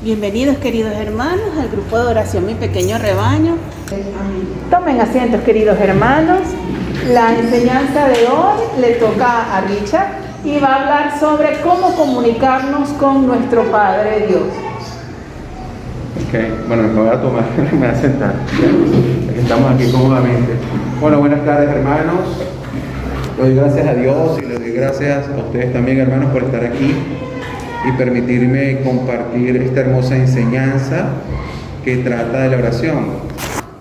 Bienvenidos, queridos hermanos, al grupo de oración Mi Pequeño Rebaño. Tomen asientos, queridos hermanos. La enseñanza de hoy le toca a Richard y va a hablar sobre cómo comunicarnos con nuestro Padre Dios. Ok, bueno, me voy a tomar, me voy a sentar. Estamos aquí cómodamente. Bueno, buenas tardes, hermanos. Le doy gracias a Dios y le doy gracias a ustedes también, hermanos, por estar aquí y permitirme compartir esta hermosa enseñanza que trata de la oración.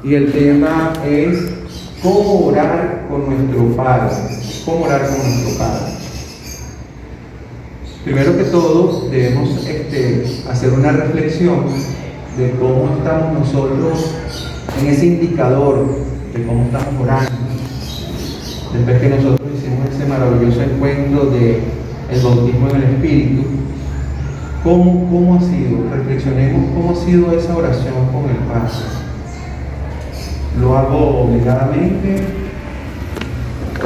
Y el tema es cómo orar con nuestro Padre. Cómo orar con nuestro Padre. Primero que todo, debemos hacer una reflexión de cómo estamos nosotros en ese indicador de cómo estamos orando. Después que nosotros hicimos ese maravilloso encuentro de el bautismo en el Espíritu, ¿cómo ha sido? Reflexionemos cómo ha sido esa oración con el Padre. ¿Lo hago obligadamente?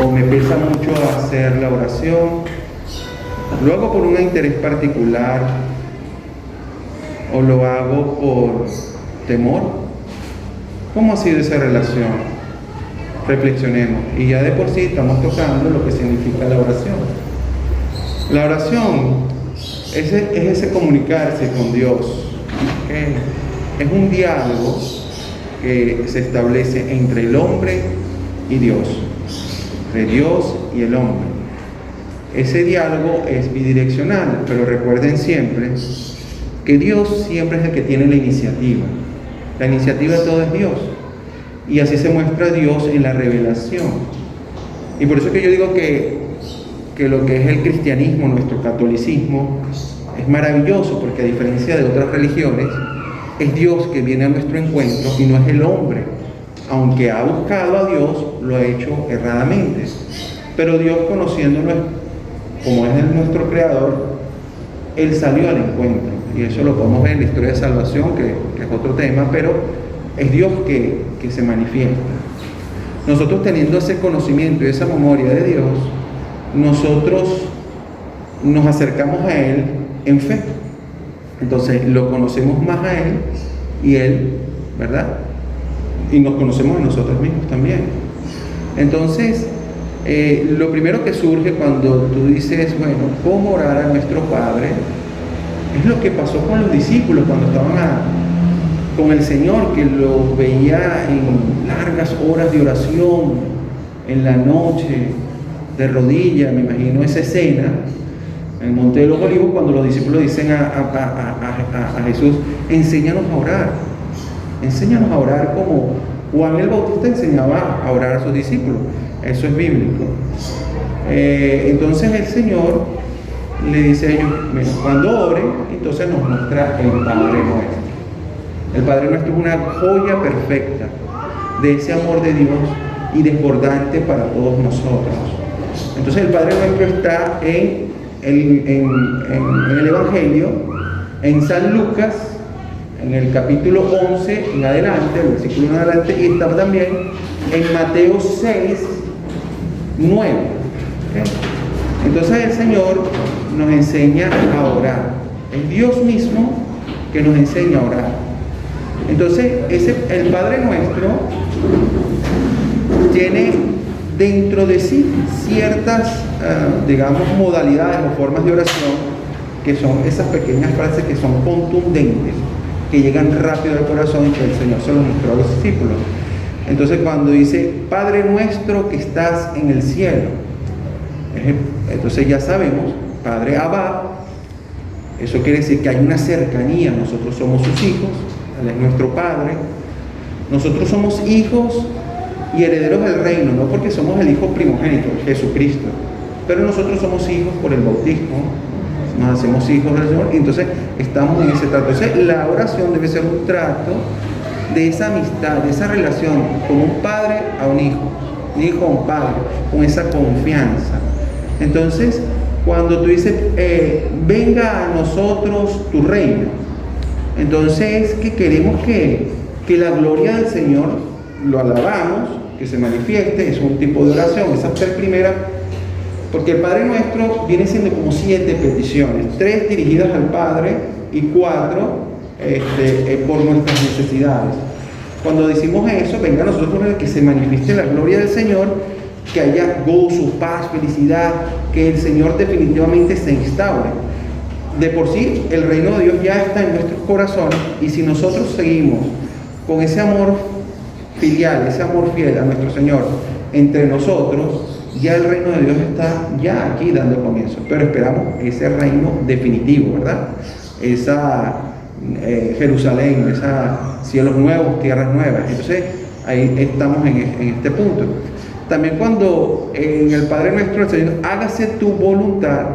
¿O me pesa mucho hacer la oración? ¿Lo hago por un interés particular? ¿O lo hago por temor? ¿Cómo ha sido esa relación? Reflexionemos. Y ya de por sí estamos tocando lo que significa la oración. La oración es ese comunicarse con Dios. ¿Okay? Es un diálogo que se establece entre el hombre y Dios. Entre Dios y el hombre. Ese diálogo es bidireccional, pero recuerden siempre que Dios siempre es el que tiene la iniciativa. La iniciativa de todo es Dios. Y así se muestra Dios en la revelación. Y por eso es que yo digo que lo que es el cristianismo, nuestro catolicismo, es maravilloso, porque a diferencia de otras religiones, es Dios que viene a nuestro encuentro y no es el hombre. Aunque ha buscado a Dios, lo ha hecho erradamente. Pero Dios, conociéndonos como es nuestro creador, Él salió al encuentro. Y eso lo podemos ver en la historia de salvación, que es otro tema, pero es Dios que se manifiesta. Nosotros, teniendo ese conocimiento y esa memoria de Dios, nosotros nos acercamos a Él en fe. Entonces lo conocemos más a Él y Él, ¿verdad? Y nos conocemos a nosotros mismos también. Entonces, lo primero que surge cuando tú dices, bueno, ¿cómo orar a nuestro Padre? Es lo que pasó con los discípulos cuando estaban con el Señor, que los veía en largas horas de oración, en la noche, de rodillas. Me imagino esa escena en el Monte de los Olivos, cuando los discípulos dicen a Jesús, enséñanos a orar como Juan el Bautista enseñaba a orar a sus discípulos. Eso es bíblico. Entonces el Señor le dice a ellos, bueno, cuando oren, entonces nos muestra el Padre Nuestro. El Padre Nuestro es una joya perfecta de ese amor de Dios y desbordante para todos nosotros. Entonces el Padre Nuestro está en el Evangelio, en San Lucas, en el capítulo 11 en adelante, el versículo 1 en adelante, y está también en Mateo 6, 9. ¿Okay? Entonces el Señor nos enseña a orar. Es Dios mismo que nos enseña a orar. Entonces, el Padre Nuestro tiene dentro de sí ciertas, digamos, modalidades o formas de oración, que son esas pequeñas frases que son contundentes, que llegan rápido al corazón y que el Señor se los mostró a los discípulos. Entonces, cuando dice, Padre Nuestro que estás en el cielo, entonces ya sabemos, Padre Abba, eso quiere decir que hay una cercanía. Nosotros somos sus hijos, Él es nuestro Padre. Nosotros somos hijos y herederos del reino, no porque somos el hijo primogénito, Jesucristo, pero nosotros somos hijos por el bautismo, nos hacemos hijos del Señor, y entonces estamos en ese trato. Entonces la oración debe ser un trato de esa amistad, de esa relación con un padre a un hijo a un padre, con esa confianza. Entonces, cuando tú dices, venga a nosotros tu reino, entonces que queremos que la gloria del Señor lo alabamos, que se manifieste, es un tipo de oración, esa es la primera, porque el Padre Nuestro viene siendo como 7 peticiones, 3 dirigidas al Padre y 4 por nuestras necesidades. Cuando decimos eso, venga a nosotros que se manifieste la gloria del Señor, que haya gozo, paz, felicidad, que el Señor definitivamente se instaure. De por sí, el reino de Dios ya está en nuestros corazones, y si nosotros seguimos con ese amor filial, ese amor fiel a nuestro Señor entre nosotros, ya el reino de Dios está ya aquí dando comienzo. Pero esperamos ese reino definitivo, ¿verdad? Esa Jerusalén, esa cielos nuevos, tierras nuevas. Entonces ahí estamos en este punto. También cuando en el Padre Nuestro el Señor, hágase tu voluntad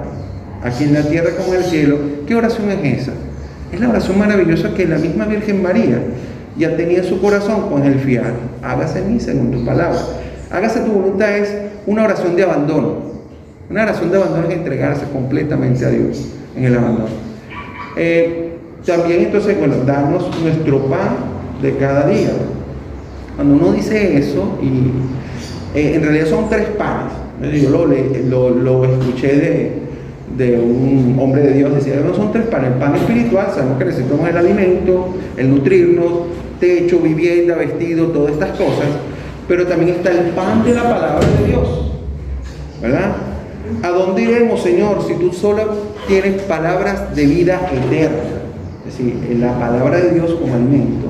aquí en la tierra como en el cielo. ¿Qué oración es esa? Es la oración maravillosa que la misma Virgen María ya tenía en su corazón con el fiat. Hágase en mí según tu palabra. Hágase tu voluntad es una oración de abandono. Una oración de abandono es entregarse completamente a Dios en el abandono. También entonces, bueno, darnos nuestro pan de cada día. Cuando uno dice eso, y en realidad son 3 panes. Yo lo escuché de un hombre de Dios, decía, no, son 3 panes. El pan espiritual, sabemos que necesitamos el alimento, el nutrirnos, techo, vivienda, vestido, todas estas cosas. Pero también está el pan de la palabra de Dios, ¿verdad? ¿A dónde iremos, Señor, si tú solo tienes palabras de vida eterna? Es decir, la palabra de Dios como alimento.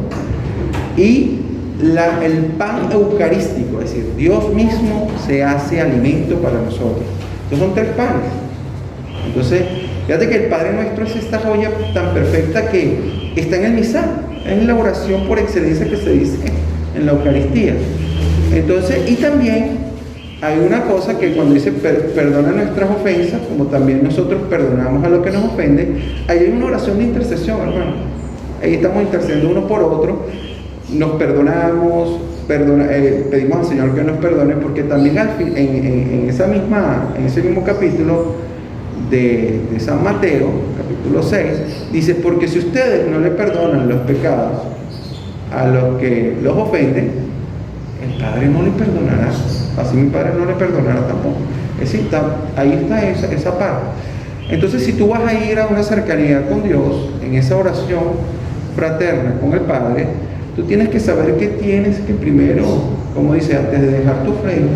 Y el pan eucarístico, es decir, Dios mismo se hace alimento para nosotros. Entonces son 3 panes. Entonces, fíjate que el Padre Nuestro es esta joya tan perfecta que está en el misal, es la oración por excelencia que se dice en la Eucaristía. Entonces, y también hay una cosa que cuando dice perdona nuestras ofensas, como también nosotros perdonamos a los que nos ofenden, ahí hay una oración de intercesión, hermano. Ahí estamos intercediendo uno por otro, nos perdonamos, pedimos al Señor que nos perdone, porque también en ese mismo capítulo de San Mateo, capítulo 6, dice, porque si ustedes no le perdonan los pecados a los que los ofenden, el Padre no le perdonará, así mi Padre no le perdonará tampoco. Es decir, ahí está esa parte. Entonces, si tú vas a ir a una cercanía con Dios, en esa oración fraterna con el Padre, tú tienes que saber que tienes que primero, como dice, antes de dejar tu ofrenda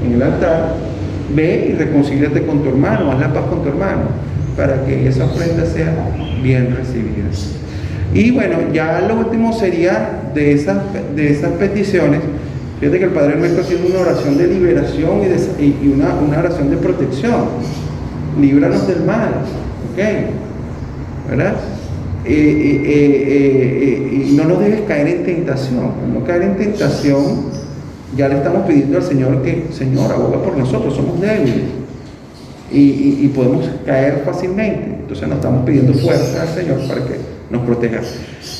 en el altar, ve y reconcíliate con tu hermano, haz la paz con tu hermano, para que esa ofrenda sea bien recibida. Y bueno, ya lo último sería de esas peticiones. Fíjate que el Padre Nuestro tiene una oración de liberación y una oración de protección. Líbranos del mal, ¿ok? ¿Verdad? Y no nos dejes caer en tentación. No caer en tentación, ya le estamos pidiendo al Señor que, Señor, aboga por nosotros, somos débiles y podemos caer fácilmente. Entonces nos estamos pidiendo fuerza al Señor para que nos proteja.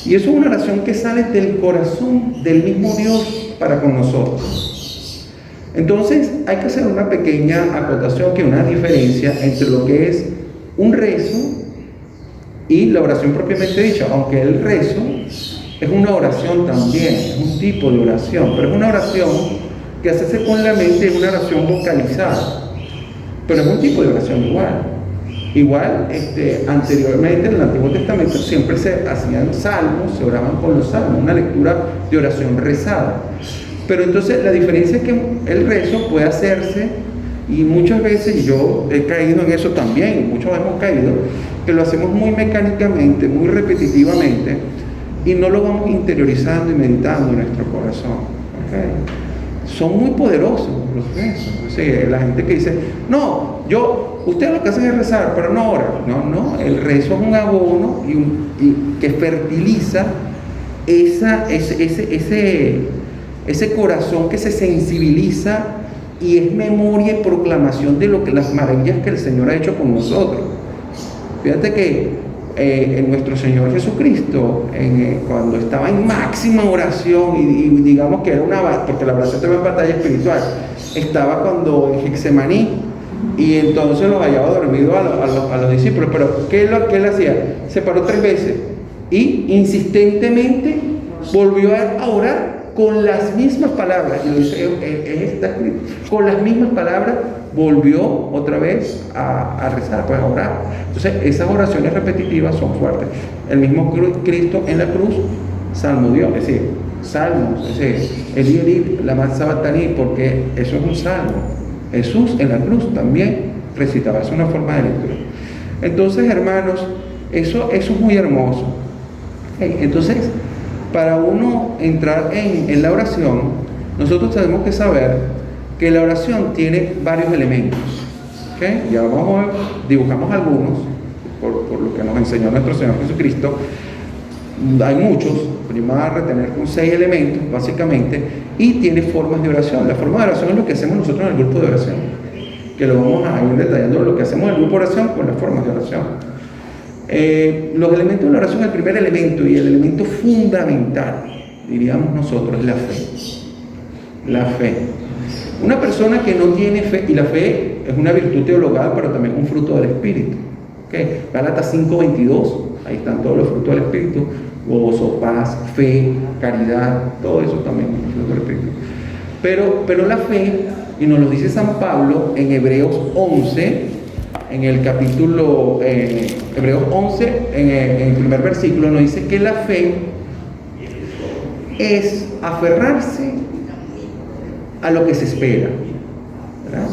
Y eso es una oración que sale del corazón del mismo Dios para con nosotros. Entonces hay que hacer una pequeña acotación, que una diferencia entre lo que es un rezo y la oración propiamente dicha, aunque el rezo es una oración también, es un tipo de oración, pero es una oración que hacerse con la mente, es una oración vocalizada, pero es un tipo de oración igual. Anteriormente en el Antiguo Testamento siempre se hacían salmos, se oraban con los salmos, una lectura de oración rezada. Pero entonces la diferencia es que el rezo puede hacerse, y muchas veces yo he caído en eso también, muchos hemos caído, que lo hacemos muy mecánicamente, muy repetitivamente, y no lo vamos interiorizando y meditando en nuestro corazón. ¿Okay? Son muy poderosos los rezos. O sea, la gente que dice, no, ustedes lo que hacen es rezar, pero no oran. No, el rezo es un abono y que fertiliza ese corazón que se sensibiliza y es memoria y proclamación de las maravillas que el Señor ha hecho con nosotros. Fíjate que en nuestro Señor Jesucristo, cuando estaba en máxima oración, y digamos que era porque la oración estaba en batalla espiritual, estaba cuando en Getsemaní, y entonces los hallaba dormidos a los discípulos. Pero ¿qué él hacía? Se paró 3 veces y insistentemente volvió a orar con las mismas palabras, y lo dice, está escrito, con las mismas palabras volvió otra vez a rezar, pues a orar. Entonces esas oraciones repetitivas son fuertes. El mismo Cristo en la cruz salmodió, es decir, salmos, es decir, Eli, lama sabachthani, porque eso es un salmo. Jesús en la cruz también recitaba, es una forma de lectura. Entonces, hermanos, eso es muy hermoso. Entonces, para uno entrar en la oración, nosotros tenemos que saber que la oración tiene varios elementos. ¿Okay? Ya dibujamos algunos, por lo que nos enseñó nuestro Señor Jesucristo. Hay muchos, primero a retener con 6 elementos, básicamente, y tiene formas de oración. La forma de oración es lo que hacemos nosotros en el grupo de oración, que lo vamos a ir detallando, lo que hacemos en el grupo de oración con las formas de oración. Los elementos de la oración, el primer elemento y el elemento fundamental, diríamos nosotros, es la fe. La fe. Una persona que no tiene fe, y la fe es una virtud teologal, pero también un fruto del Espíritu. ¿Okay? Gálatas 5:22, ahí están todos los frutos del Espíritu: gozo, paz, fe, caridad, todo eso también es fruto del Espíritu. Pero la fe, y nos lo dice San Pablo en Hebreos 11, en el capítulo Hebreos 11, en el primer versículo, nos dice que la fe es aferrarse a lo que se espera, ¿verdad?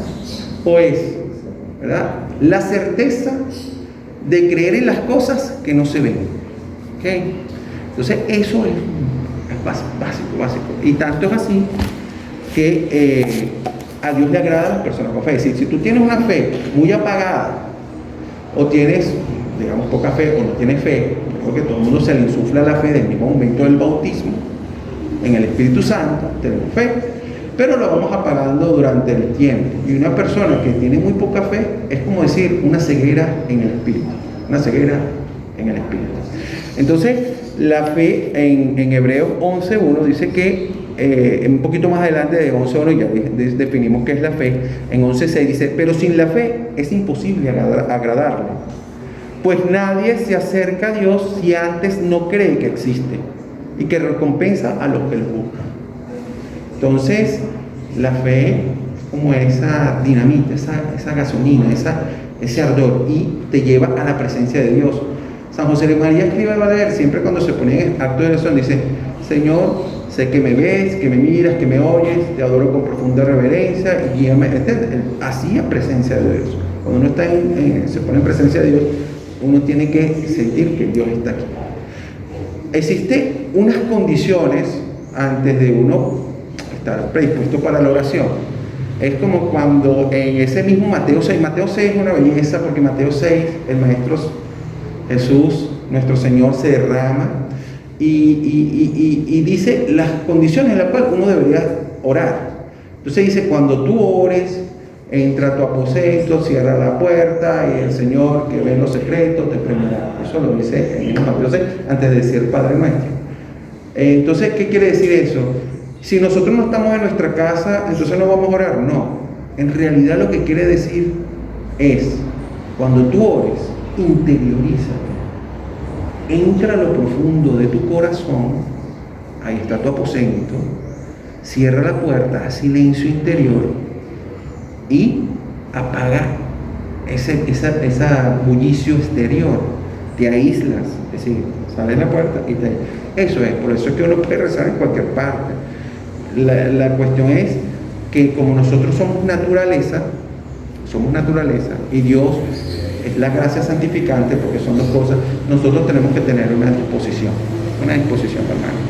O es, ¿verdad?, la certeza de creer en las cosas que no se ven. ¿Okay? Entonces eso es básico. Y tanto es así que a Dios le agrada a las personas con fe. Es decir, si tú tienes una fe muy apagada, o tienes, digamos, poca fe, o no tienes fe, porque todo el mundo se le insufla la fe desde el mismo momento del bautismo, en el Espíritu Santo, tenemos fe, pero lo vamos apagando durante el tiempo. Y una persona que tiene muy poca fe es como decir una ceguera en el Espíritu. Una ceguera en el Espíritu. Entonces, la fe en Hebreos 11:1 dice que, un poquito más adelante de 11:1 ya definimos qué es la fe. En 11:6 dice: pero sin la fe es imposible agradarle, pues nadie se acerca a Dios si antes no cree que existe y que recompensa a los que lo buscan. Entonces, la fe es como esa dinamita, esa gasolina, ese ardor, y te lleva a la presencia de Dios. San José de María Escrivá siempre cuando se ponía en acto de oración dice: Señor, sé que me ves, que me miras, que me oyes, te adoro con profunda reverencia y guíame. Hacía presencia de Dios. Cuando uno está se pone en presencia de Dios, uno tiene que sentir que Dios está aquí. Existen unas condiciones antes de uno estar predispuesto para la oración. Es como cuando en ese mismo Mateo 6 es una belleza, porque Mateo 6, el Maestro Jesús, nuestro Señor, se derrama y dice las condiciones en las cuales uno debería orar. Entonces dice: cuando tú ores, entra a tu aposento, cierra la puerta, y el Señor que ve en los secretos te premiará. Eso lo dice en Mateo 6, antes de decir el Padre Nuestro. Entonces, ¿qué quiere decir eso? Si nosotros no estamos en nuestra casa, entonces no vamos a orar. No, en realidad lo que quiere decir es: cuando tú ores, interiorízate, entra a lo profundo de tu corazón, ahí está tu aposento, cierra la puerta, haz silencio interior y apaga esa bullicio exterior, te aíslas, es decir, sales de la puerta y eso es, por eso es que uno puede rezar en cualquier parte. La cuestión es que como nosotros somos naturaleza, y Dios es la gracia santificante, porque son dos cosas, nosotros tenemos que tener una disposición, hermano.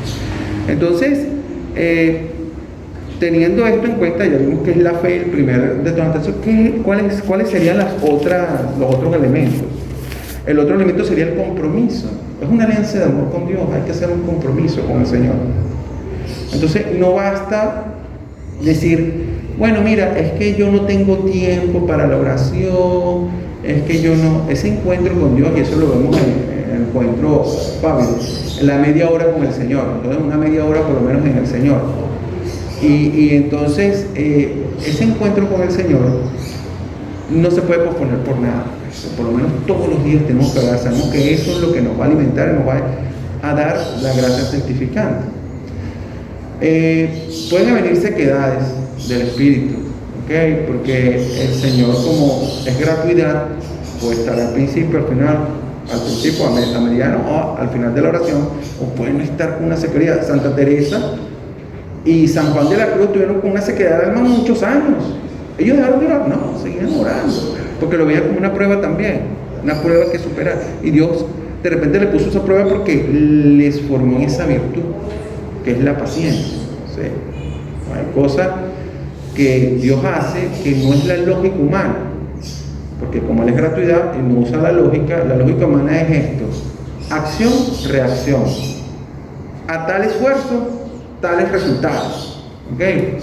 Entonces, teniendo esto en cuenta, ya vimos que es la fe el primer detonante. ¿Cuáles serían los otros elementos? El otro elemento sería el compromiso. Es una alianza de amor con Dios, hay que hacer un compromiso con el Señor. Entonces, no basta decir: bueno, mira, es que yo no tengo tiempo para la oración, es que yo no... Ese encuentro con Dios, y eso lo vemos en el encuentro, Pablo, la media hora con el Señor. Entonces, una media hora por lo menos en el Señor. Y entonces, ese encuentro con el Señor no se puede posponer por nada. Por lo menos todos los días tenemos que orar. Sabemos que eso es lo que nos va a alimentar y nos va a dar la gracia santificante. Pueden venir sequedades del espíritu, ¿ok? Porque el Señor, como es gratuidad, puede estar al principio, al final, al principio, a mediano o al final de la oración, o pueden estar con una sequedad. Santa Teresa y San Juan de la Cruz tuvieron con una sequedad de alma muchos años. Ellos dejaron de orar, no, seguían orando, porque lo veían como una prueba también, una prueba que superar. Y Dios de repente le puso esa prueba porque les formó esa virtud, que es la paciencia. ¿Sí? Hay cosas que Dios hace que no es la lógica humana, porque como Él es gratuidad, Él no usa la lógica humana es esto: acción, reacción. A tal esfuerzo, tales resultados. ¿Okay?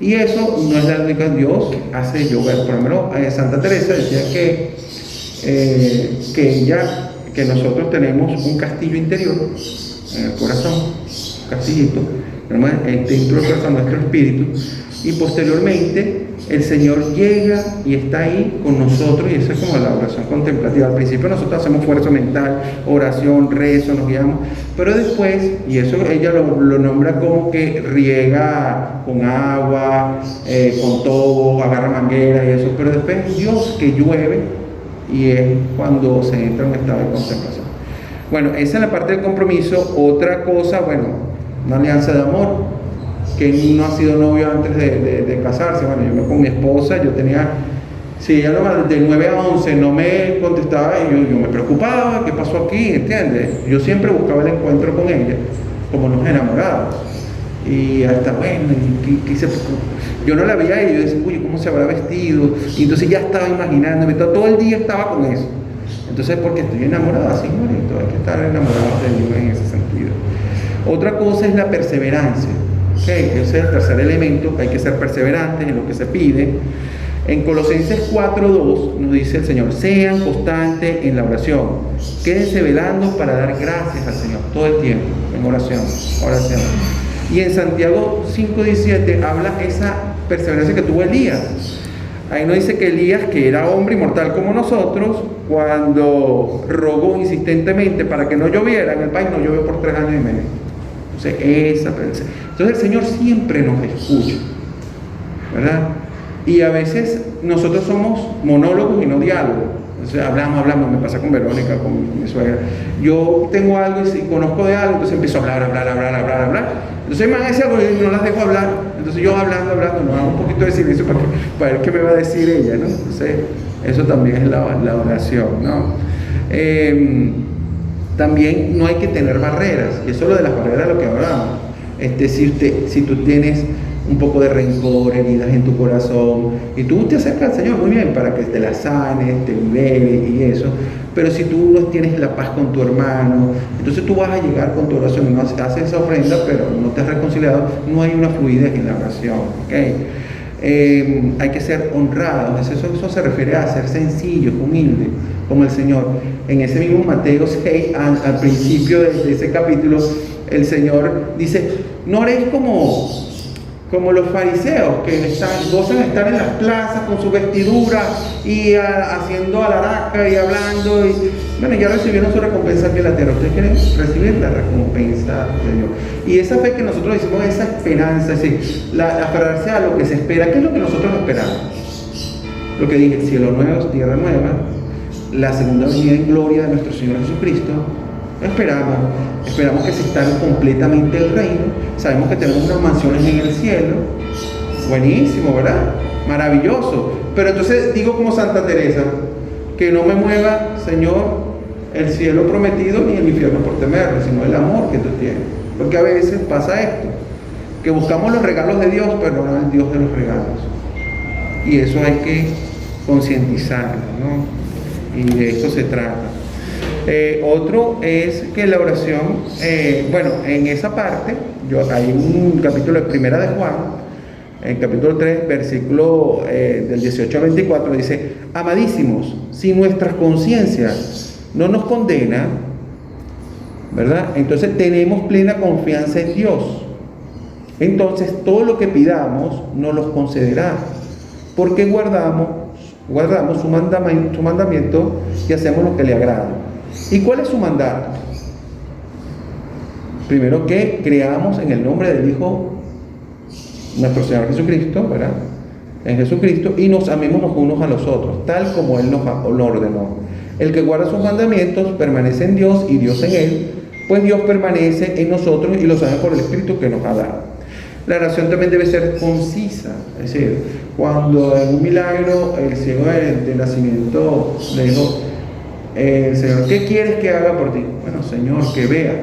Y eso no es la lógica. Dios hace llover. Por ejemplo, Santa Teresa decía que nosotros tenemos un castillo interior en el corazón, un castillito, dentro del corazón, nuestro espíritu, y posteriormente el Señor llega y está ahí con nosotros, y eso es como la oración contemplativa. Al principio nosotros hacemos esfuerzo mental, oración, rezo, nos guiamos, pero después, y eso ella lo nombra como que riega con agua, con todo, agarra manguera y eso, pero después es Dios que llueve, y es cuando se entra en un estado de contemplación. Bueno, esa es la parte del compromiso. Otra cosa, bueno, una alianza de amor, que no ha sido novio antes de casarse. Bueno, yo con mi esposa, yo tenía, si ella de 9 a 11 no me contestaba, y yo me preocupaba, ¿qué pasó aquí? ¿Entiendes? Yo siempre buscaba el encuentro con ella, como los enamorados. Y hasta, bueno, yo no la veía y yo decía, uy, ¿cómo se habrá vestido? Y entonces ya estaba imaginándome, todo el día estaba con eso. Entonces, porque estoy enamorada, sí, bonito, hay que estar enamorado de Dios en ese sentido. Otra cosa es la perseverancia. Okay, ese es el tercer elemento, que hay que ser perseverantes en lo que se pide. En Colosenses 4:2 nos dice el Señor: sean constantes en la oración, quédense velando para dar gracias al Señor todo el tiempo, en oración. Y en Santiago 5:17 habla esa perseverancia que tuvo Elías. Ahí nos dice que Elías, que era hombre inmortal como nosotros, cuando rogó insistentemente para que no lloviera en el país, no llovió por 3 años y medio. Entonces el Señor siempre nos escucha, ¿verdad? Y a veces nosotros somos monólogos y no diálogos. Entonces hablamos, me pasa con Verónica, con mi suegra. Yo tengo algo y conozco de algo, entonces empiezo a hablar. Entonces me van a decir algo y no las dejo hablar. Entonces yo hablando, no hago un poquito de silencio para ver qué me va a decir ella, ¿no? Entonces eso también es la oración, ¿no? También no hay que tener barreras, y eso es lo de las barreras de lo que hablamos. Si tú tienes un poco de rencor, heridas en tu corazón, y tú te acercas al Señor, muy bien, para que te la sanes, te liberes y eso, pero si tú no tienes la paz con tu hermano, entonces tú vas a llegar con tu oración y no haces esa ofrenda, pero no te has reconciliado, no hay una fluidez en la oración, ¿okay? Hay que ser honrados. Eso se refiere a ser sencillos, humildes, como el Señor. En ese mismo Mateo 6, al principio de ese capítulo, el Señor dice: no haréis como los fariseos, que gozan de estar en las plazas con su vestidura y haciendo alaraca y hablando, y bueno, ya recibieron su recompensa aquí en la tierra. Ustedes quieren recibir la recompensa de Dios. Y esa fe que nosotros decimos, esa esperanza, es decir, aferrarse a lo que se espera. ¿Qué es lo que nosotros esperamos? Lo que dije: cielo nuevo, tierra nueva, la segunda venida en gloria de nuestro Señor Jesucristo. Esperamos que se instale completamente el reino. Sabemos que tenemos unas mansiones en el cielo. Buenísimo, ¿verdad? Maravilloso. Pero entonces digo como Santa Teresa: que no me mueva, Señor, el cielo prometido ni el infierno por temerlo, sino el amor que tú tienes. Porque a veces pasa esto, que buscamos los regalos de Dios, pero no el Dios de los regalos. Y eso hay que concientizarlo, ¿no? Y de esto se trata. Otro es que la oración, en esa parte, hay un capítulo de Primera de Juan, en capítulo 3, versículo del 18 al 24, dice: amadísimos, si nuestras conciencias no nos condenan, ¿verdad? Entonces tenemos plena confianza en Dios. Entonces todo lo que pidamos nos lo concederá, porque guardamos su mandamiento y hacemos lo que le agrada. ¿Y cuál es su mandato? Primero, que creamos en el nombre del Hijo nuestro Señor Jesucristo, ¿verdad? En Jesucristo, y nos amemos los unos a los otros, tal como Él nos lo ordenó. El que guarda sus mandamientos permanece en Dios y Dios en él, pues Dios permanece en nosotros y lo sabemos por el Espíritu que nos ha dado. La oración también debe ser concisa, es decir, cuando en un milagro el ciego de nacimiento le dijo, Señor, ¿qué quieres que haga por ti? Bueno, Señor, que vea,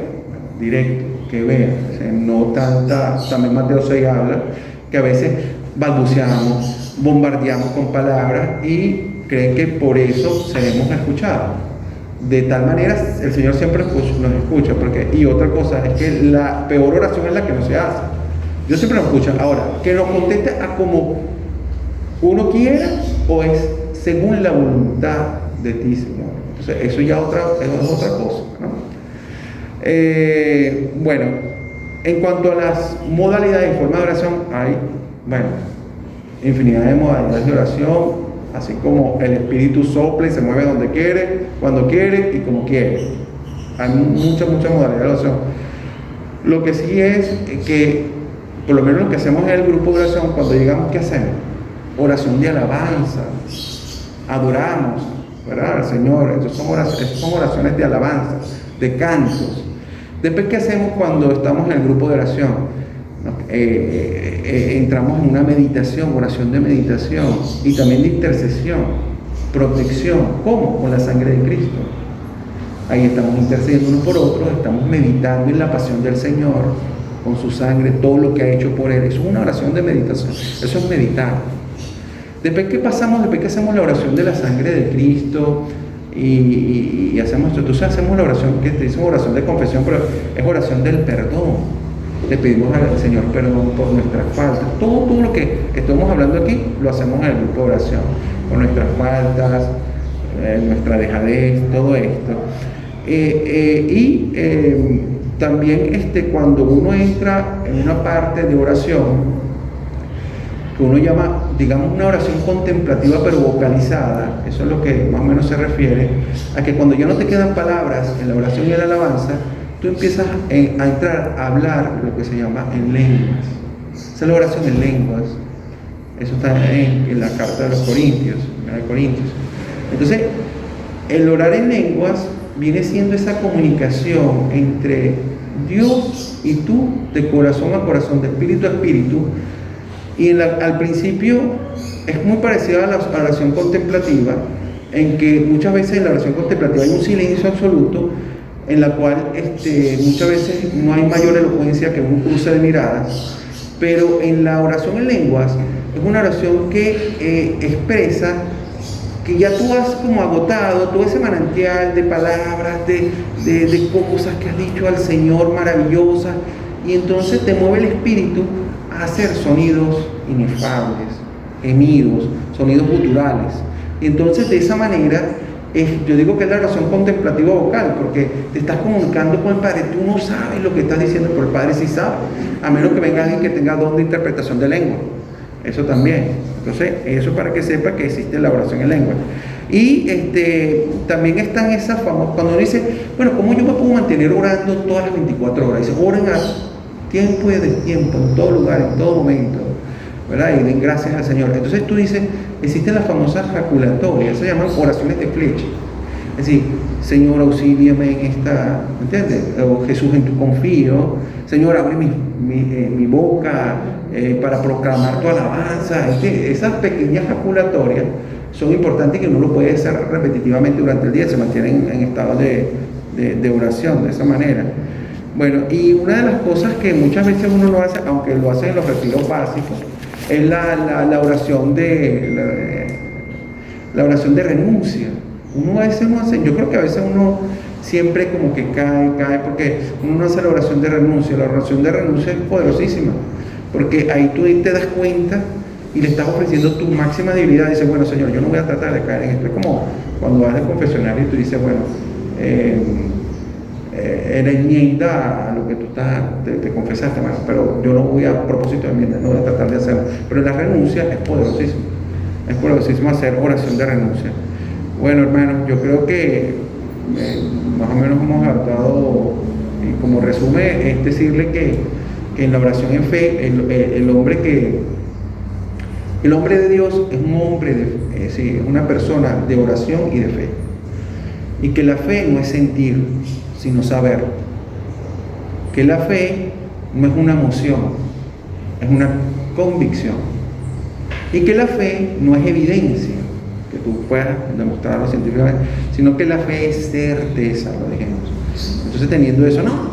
directo, que vea. O sea, no tanta, también Mateo 6 habla, que a veces balbuceamos, bombardeamos con palabras y creen que por eso seremos escuchados. De tal manera, el Señor siempre nos escucha, y otra cosa es que la peor oración es la que no se hace. Dios siempre nos escucha. Ahora, que nos conteste a como uno quiera o es según la voluntad de ti, Señor. Entonces, eso ya es otra cosa, ¿no? Bueno, en cuanto a las modalidades y formas de oración, hay, bueno, infinidad de modalidades de oración, así como el Espíritu sopla y se mueve donde quiere, cuando quiere y como quiere. Hay muchas modalidades de oración. Lo que sí es que, por lo menos lo que hacemos en el grupo de oración, cuando llegamos, ¿qué hacemos? Oración de alabanza, adoramos, ¿verdad? Al Señor. Entonces son oraciones de alabanza, de cantos. Después, ¿qué hacemos cuando estamos en el grupo de oración? Entramos en una meditación, oración de meditación y también de intercesión, protección. ¿Cómo? Con la sangre de Cristo. Ahí estamos intercediendo unos por otros, estamos meditando en la pasión del Señor, con su sangre, todo lo que ha hecho por Él. Eso es una oración de meditación, eso es meditar. Después que hacemos la oración de la sangre de Cristo y hacemos esto, entonces hacemos la oración que te dice oración de confesión, pero es oración del perdón. Le pedimos al Señor perdón por nuestras faltas. Todo lo que estamos hablando aquí lo hacemos en el grupo de oración, por nuestras faltas, nuestra dejadez, todo esto. También cuando uno entra en una parte de oración que uno llama, digamos, una oración contemplativa pero vocalizada, eso es lo que más o menos se refiere a que cuando ya no te quedan palabras en la oración y en la alabanza, tú empiezas a entrar a hablar lo que se llama en lenguas. Esa es la oración en lenguas. Eso está en la carta de los Corintios, Entonces, el orar en lenguas viene siendo esa comunicación entre Dios y tú, de corazón a corazón, de espíritu a espíritu. Y al principio es muy parecida a la oración contemplativa, en que muchas veces en la oración contemplativa hay un silencio absoluto, en la cual muchas veces no hay mayor elocuencia que un cruce de miradas, pero en la oración en lenguas es una oración que expresa que ya tú has como agotado todo ese manantial de palabras, de cosas que has dicho al Señor maravillosas, y entonces te mueve el espíritu a hacer sonidos inefables, gemidos, sonidos guturales. Y entonces de esa manera, yo digo que es la oración contemplativa vocal, porque te estás comunicando con el Padre. Tú no sabes lo que estás diciendo, pero el Padre sí sabe, a menos que venga alguien que tenga don de interpretación de lengua. Eso también. Entonces, eso para que sepa que existe la oración en lengua. Y también están esas famosas, cuando uno dice, bueno, ¿cómo yo me puedo mantener orando todas las 24 horas? Dice, oren a tiempo y de tiempo, en todo lugar, en todo momento, ¿verdad? Y den gracias al Señor. Entonces tú dices, existen las famosas jaculatorias, se llaman oraciones de flecha. Es decir, Señor, auxíliame en esta, ¿entiendes? O Jesús, en tu confío. Señor, abre mi boca para proclamar tu alabanza. Esas pequeñas jaculatorias son importantes, que uno lo puede hacer repetitivamente durante el día, se mantienen en estado de oración de esa manera. Bueno, y una de las cosas que muchas veces uno no hace, aunque lo hace en los retiros básicos, es la oración la oración de renuncia. Uno a veces no hace, yo creo que a veces uno siempre como que cae, porque uno no hace la oración de renuncia. La oración de renuncia es poderosísima, porque ahí tú te das cuenta y le estás ofreciendo tu máxima debilidad. Dices, bueno, Señor, yo no voy a tratar de caer en esto. Es como cuando vas al confesionario y tú dices, bueno, era enmienda a lo que tú te confesaste, hermano, pero yo no voy a propósito de enmienda, no voy a tratar de hacerlo. Pero la renuncia es poderosísimo hacer oración de renuncia. Bueno, hermanos, yo creo que más o menos hemos adaptado, y como resumen es decirle que en la oración en fe, el hombre de Dios es un hombre, es una persona de oración y de fe. Y que la fe no es sentir, sino saber. Que la fe no es una emoción, es una convicción. Y que la fe no es evidencia, que tú puedas demostrarlo científicamente, sino que la fe es certeza, lo dijimos. Entonces, teniendo eso, no,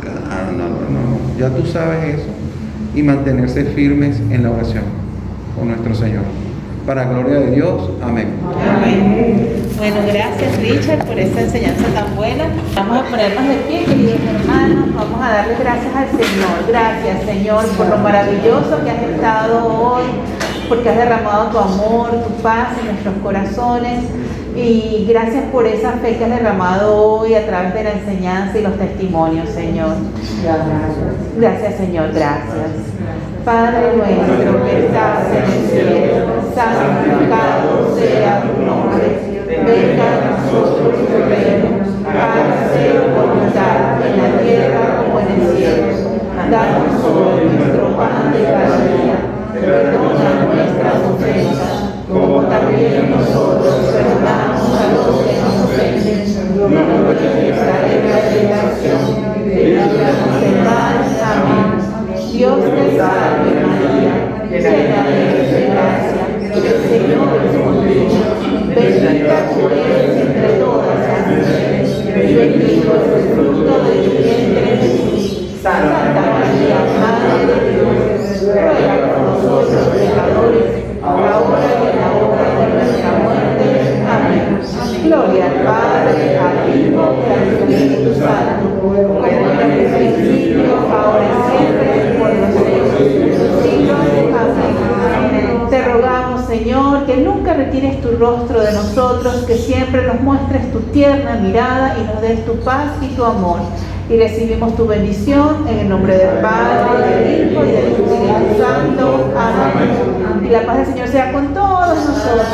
ya tú sabes eso, y mantenerse firmes en la oración con nuestro Señor. Para gloria de Dios, amén. Amén. Bueno, gracias Richard por esta enseñanza tan buena. Vamos a ponernos de pie, queridos hermanos. Vamos a darle gracias al Señor. Gracias, Señor, por lo maravilloso que has estado hoy, porque has derramado tu amor, tu paz en nuestros corazones. Y gracias por esa fe que has derramado hoy a través de la enseñanza y los testimonios, Señor. Gracias, Señor, gracias. Padre nuestro que estás en el cielo, santificado sea tu nombre. Venga a nosotros tu reino. Hágase tu voluntad en la tierra como en el cielo. Danos hoy nuestro pan de cada día. Perdona nuestras ofensas, como también nosotros perdonamos a los que nos ofenden. No nos dejes caer en la tentación, líbranos del mal. Amén. Dios te salve María, llena eres de gracia, el Señor es contigo. Bendita tú eres entre todas las mujeres, y bendito es el fruto de tu vientre Jesús. Santa María, Madre de Dios, ruega por nosotros pecadores, ahora y en la hora de nuestra muerte. Amén. Gloria al Padre, al Hijo y al Espíritu Santo, como era en el principio, ahora y siempre, por los siglos. Amén. Te rogamos, Señor, que nunca retires tu rostro de nosotros, que siempre nos muestres tu tierna mirada y nos des tu paz y tu amor. Y recibimos tu bendición en el nombre del Padre, del Hijo y del Espíritu Santo. Amén. Y la paz del Señor sea con todos nosotros.